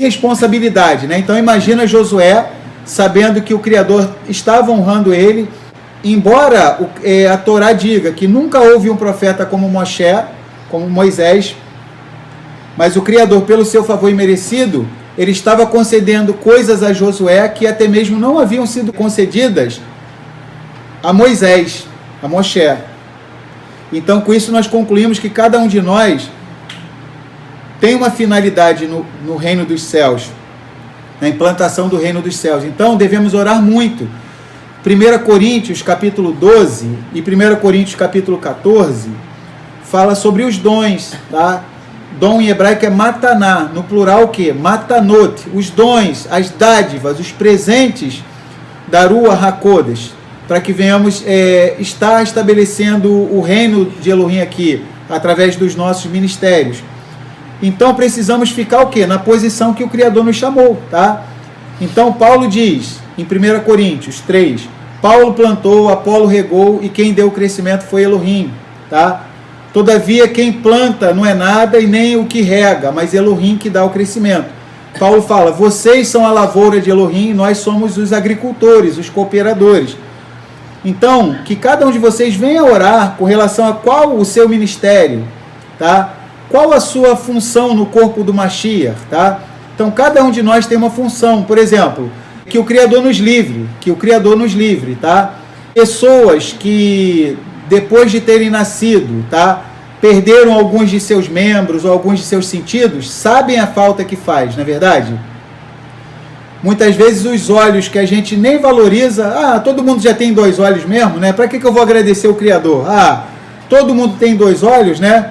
responsabilidade, né? Então imagina Josué sabendo que o Criador estava honrando ele, embora a Torá diga que nunca houve um profeta como Moisés, mas o Criador, pelo seu favor imerecido, ele estava concedendo coisas a Josué que até mesmo não haviam sido concedidas a Moisés, a Moshe. Então, com isso, nós concluímos que cada um de nós tem uma finalidade no reino dos céus, na implantação do reino dos céus. Então, devemos orar muito. 1 Coríntios, capítulo 12 e 1 Coríntios, capítulo 14, fala sobre os dons, tá? Dom em hebraico é mataná, no plural o quê? Matanot, os dons, as dádivas, os presentes da Ruach HaKodesh, para que venhamos estar estabelecendo o reino de Elohim aqui, através dos nossos ministérios. Então precisamos ficar o quê? Na posição que o Criador nos chamou, tá? Então Paulo diz, em 1 Coríntios 3, Paulo plantou, Apolo regou e quem deu o crescimento foi Elohim, tá? Todavia quem planta não é nada e nem o que rega, mas Elohim que dá o crescimento. Paulo fala, vocês são a lavoura de Elohim, nós somos os agricultores, os cooperadores. Então, que cada um de vocês venha orar com relação a qual o seu ministério, tá? Qual a sua função no corpo do Mashiach, tá? Então, cada um de nós tem uma função. Por exemplo, que o Criador nos livre, tá? Pessoas que, depois de terem nascido, tá? Perderam alguns de seus membros ou alguns de seus sentidos, sabem a falta que faz, não é verdade? Muitas vezes os olhos que a gente nem valoriza, todo mundo já tem 2 olhos mesmo, né? Para que eu vou agradecer o Criador? Todo mundo tem 2 olhos, né?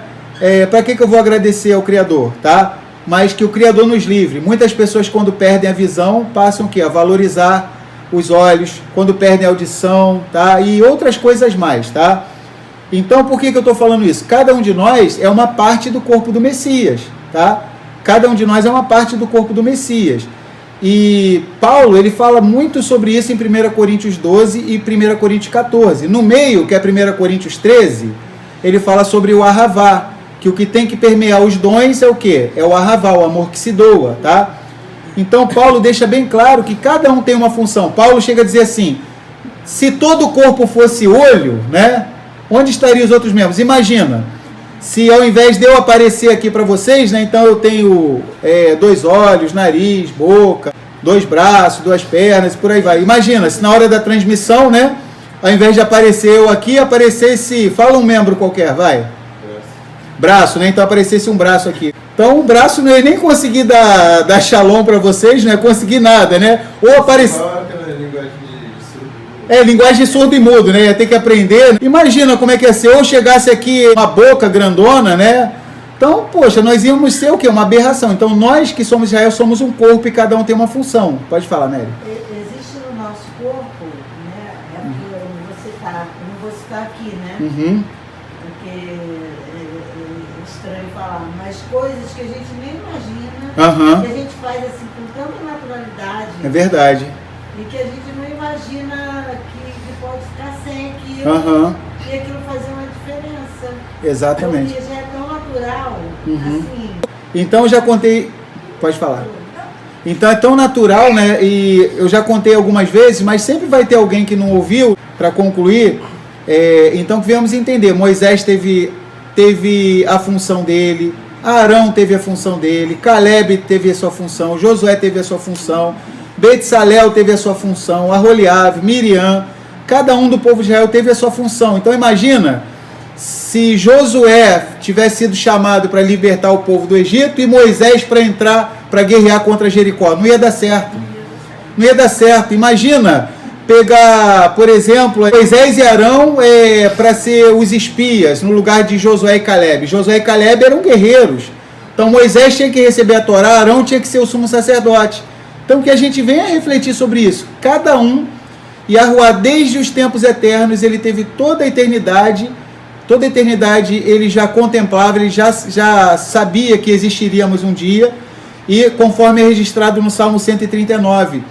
Para que eu vou agradecer ao Criador, tá? Mas que o Criador nos livre. Muitas pessoas, quando perdem a visão, passam o quê? A valorizar os olhos, quando perdem a audição, tá? E outras coisas mais, tá? Então, por que eu estou falando isso? Cada um de nós é uma parte do corpo do Messias, tá? Cada um de nós é uma parte do corpo do Messias. E Paulo, ele fala muito sobre isso em 1 Coríntios 12 e 1 Coríntios 14. No meio, que é 1 Coríntios 13, ele fala sobre o Ahavá, que o que tem que permear os dons é o quê? É o Ahavá, o amor que se doa, tá? Então, Paulo deixa bem claro que cada um tem uma função. Paulo chega a dizer assim, se todo o corpo fosse olho, né? Onde estariam os outros membros? Imagina, se ao invés de eu aparecer aqui para vocês, né, então eu tenho 2 olhos, nariz, boca, 2 braços, 2 pernas, por aí vai. Imagina, se na hora da transmissão, né, ao invés de aparecer eu aqui, aparecesse, fala um membro qualquer, vai. Braço, né, então aparecesse um braço aqui. Então o braço não ia nem conseguir dar shalom para vocês, não ia conseguir nada, né? Ou aparecer... linguagem de surdo e mudo, né? Ia ter que aprender. Imagina como é que ia ser. Ou chegasse aqui uma boca grandona, né? Então, poxa, nós íamos ser o quê? Uma aberração. Então, nós que somos Israel somos um corpo e cada um tem uma função. Pode falar, Nery. Existe no nosso corpo, né? Você tá, não vou citar aqui, né? Uhum. Porque é estranho falar, mas coisas que a gente nem imagina, que a gente faz assim com tanta naturalidade. É verdade. E que a gente não imagina que pode ficar sem aquilo e aquilo fazer uma diferença. Exatamente. Porque já é tão natural, assim. Então eu já contei, pode falar. Então é tão natural, né? E eu já contei algumas vezes, mas sempre vai ter alguém que não ouviu. Para concluir, então viemos entender. Moisés teve a função dele, Arão teve a função dele, Caleb teve a sua função, Josué teve a sua função, Betsalel teve a sua função, Aholiab, Miriam, cada um do povo de Israel teve a sua função. Então imagina se Josué tivesse sido chamado para libertar o povo do Egito e Moisés para entrar, para guerrear contra Jericó. Não ia dar certo. Não ia dar certo. Imagina pegar, por exemplo, Moisés e Arão para ser os espias no lugar de Josué e Caleb. Josué e Caleb eram guerreiros. Então Moisés tinha que receber a Torá, Arão tinha que ser o sumo sacerdote. Então que a gente venha refletir sobre isso. Cada um, Yahuwá desde os tempos eternos, ele teve toda a eternidade ele já contemplava, ele já sabia que existiríamos um dia, e conforme é registrado no Salmo 139,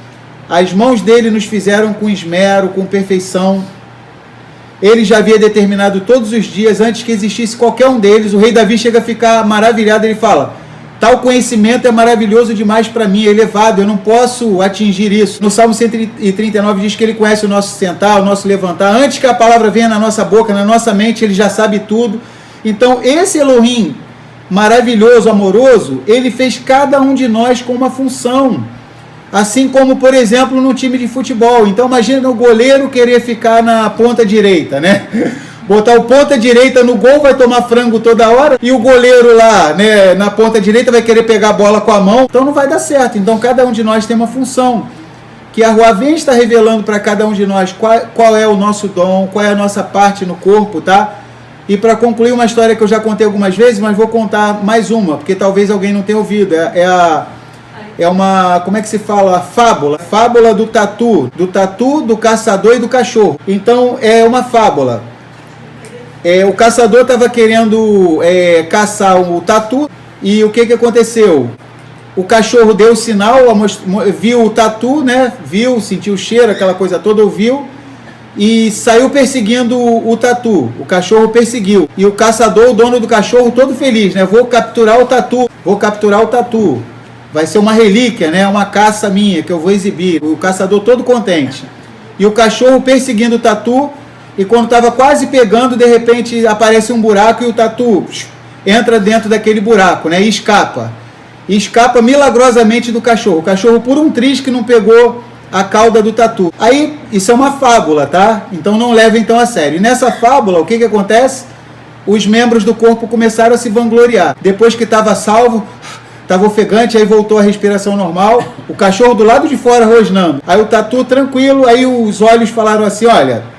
as mãos dele nos fizeram com esmero, com perfeição. Ele já havia determinado todos os dias, antes que existisse qualquer um deles. O rei Davi chega a ficar maravilhado, ele fala, Tal conhecimento é maravilhoso demais para mim, é elevado, eu não posso atingir isso. No Salmo 139 diz que ele conhece o nosso sentar, o nosso levantar. Antes que a palavra venha na nossa boca, na nossa mente, ele já sabe tudo. Então, esse Elohim maravilhoso, amoroso, ele fez cada um de nós com uma função. Assim como, por exemplo, no time de futebol. Então, imagina o goleiro querer ficar na ponta direita, né? Botar o ponta direita no gol, vai tomar frango toda hora, e o goleiro lá, né, na ponta direita vai querer pegar a bola com a mão, então não vai dar certo. Então cada um de nós tem uma função, que a Rua Vem está revelando para cada um de nós qual é o nosso dom, qual é a nossa parte no corpo, tá? E para concluir uma história que eu já contei algumas vezes, mas vou contar mais uma, porque talvez alguém não tenha ouvido, é uma, como é que se fala? A fábula do tatu, do caçador e do cachorro. Então é uma fábula. O caçador estava querendo caçar o tatu, e o que aconteceu? O cachorro deu o sinal, viu o tatu, né? Viu, sentiu o cheiro, aquela coisa toda, ouviu, e saiu perseguindo o tatu. O cachorro perseguiu. E o caçador, o dono do cachorro, todo feliz, né? Vou capturar o tatu. Vai ser uma relíquia, né? Uma caça minha que eu vou exibir. O caçador todo contente. E o cachorro perseguindo o tatu. E quando estava quase pegando, de repente aparece um buraco e o tatu entra dentro daquele buraco, né? E escapa. E escapa milagrosamente do cachorro. O cachorro, por um triz, que não pegou a cauda do tatu. Aí, isso é uma fábula, tá? Então não leva então a sério. E nessa fábula, o que acontece? Os membros do corpo começaram a se vangloriar. Depois que estava salvo, estava ofegante, aí voltou a respiração normal. O cachorro do lado de fora rosnando. Aí o tatu tranquilo, aí os olhos falaram assim, olha...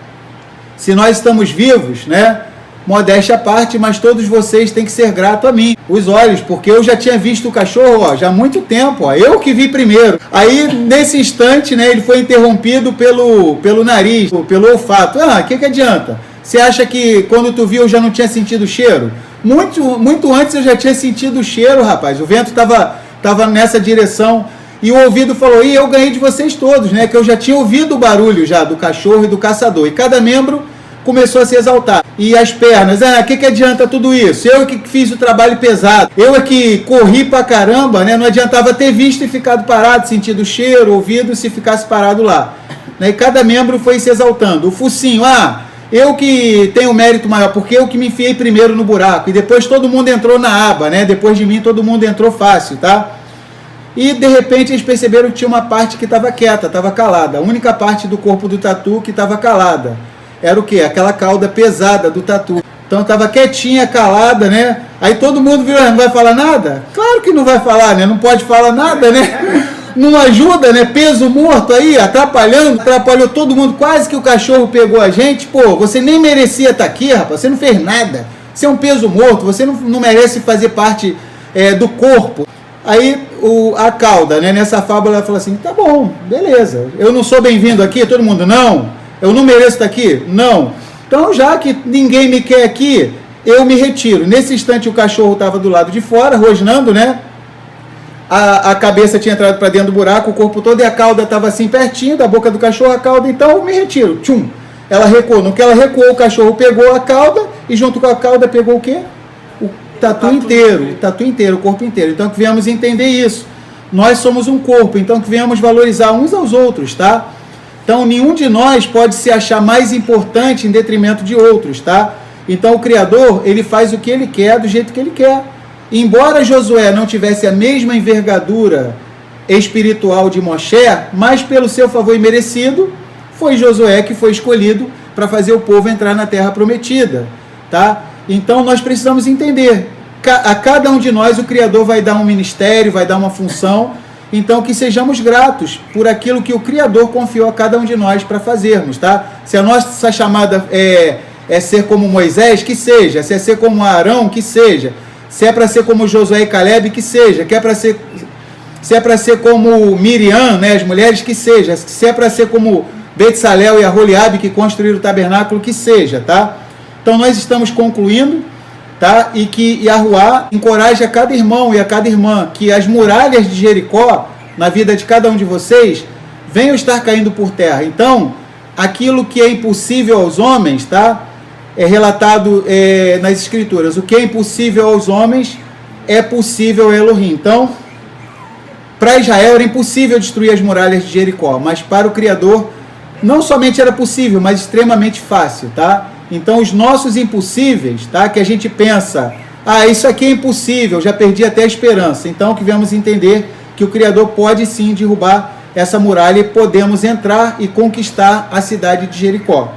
Se nós estamos vivos, né? Modéstia à parte, mas todos vocês têm que ser gratos a mim. Os olhos, porque eu já tinha visto o cachorro, ó, já há muito tempo, ó, eu que vi primeiro. Aí, nesse instante, né, ele foi interrompido pelo nariz, pelo olfato. O que adianta? Você acha que quando tu viu eu já não tinha sentido o cheiro? Muito antes eu já tinha sentido o cheiro, rapaz. O vento tava nessa direção. E o ouvido falou, eu ganhei de vocês todos, né? Que eu já tinha ouvido o barulho já do cachorro e do caçador. E cada membro começou a se exaltar. E as pernas, que adianta tudo isso? Eu que fiz o trabalho pesado. Eu é que corri pra caramba, né? Não adiantava ter visto e ficado parado, sentido o cheiro, ouvido, se ficasse parado lá. Né? E cada membro foi se exaltando. O focinho, eu que tenho mérito maior, porque eu que me enfiei primeiro no buraco. E depois todo mundo entrou na aba, né? Depois de mim todo mundo entrou fácil, tá? E de repente eles perceberam que tinha uma parte que estava quieta, estava calada. A única parte do corpo do tatu que estava calada era o quê? Aquela cauda pesada do tatu. Então estava quietinha, calada, né? Aí todo mundo viu, não vai falar nada? Claro que não vai falar, né? Não pode falar nada, né? Não ajuda, né? Peso morto aí, atrapalhou todo mundo. Quase que o cachorro pegou a gente. Pô, você nem merecia estar aqui, rapaz. Você não fez nada. Você é um peso morto, você não merece fazer parte do corpo. Aí a cauda, né, nessa fábula, ela fala assim, tá bom, beleza, eu não sou bem-vindo aqui, todo mundo, não, eu não mereço estar aqui, não, então já que ninguém me quer aqui, eu me retiro. Nesse instante o cachorro estava do lado de fora, rosnando, né, a cabeça tinha entrado para dentro do buraco, o corpo todo, e a cauda estava assim pertinho da boca do cachorro, a cauda, então eu me retiro, tchum, ela recuou, no que ela recuou, o cachorro pegou a cauda, e junto com a cauda pegou o quê? Tatu inteiro, o corpo inteiro. Então que venhamos entender isso. Nós somos um corpo, então que venhamos valorizar uns aos outros, tá? Então nenhum de nós pode se achar mais importante em detrimento de outros, tá? Então o Criador, ele faz o que ele quer, do jeito que ele quer. E embora Josué não tivesse a mesma envergadura espiritual de Moshe, mas pelo seu favor imerecido, foi Josué que foi escolhido para fazer o povo entrar na terra prometida, tá? Então nós precisamos entender, a cada um de nós o Criador vai dar um ministério, vai dar uma função, então que sejamos gratos por aquilo que o Criador confiou a cada um de nós para fazermos, tá? Se a nossa chamada é ser como Moisés, que seja, se é ser como Arão, que seja, se é para ser como Josué e Caleb, que seja, se é para ser como Miriam, né, as mulheres, que seja, se é para ser como Betsalel e Aholiabe, que construíram o tabernáculo, que seja, tá? Então nós estamos concluindo, tá? E que Yahuwá encoraja a cada irmão e a cada irmã que as muralhas de Jericó, na vida de cada um de vocês, venham estar caindo por terra. Então, aquilo que é impossível aos homens, tá? É relatado nas Escrituras. O que é impossível aos homens é possível Elohim. Então, para Israel era impossível destruir as muralhas de Jericó, mas para o Criador não somente era possível, mas extremamente fácil, tá? Então os nossos impossíveis, tá? Que a gente pensa, isso aqui é impossível, já perdi até a esperança. Então que vamos entender que o Criador pode sim derrubar essa muralha e podemos entrar e conquistar a cidade de Jericó.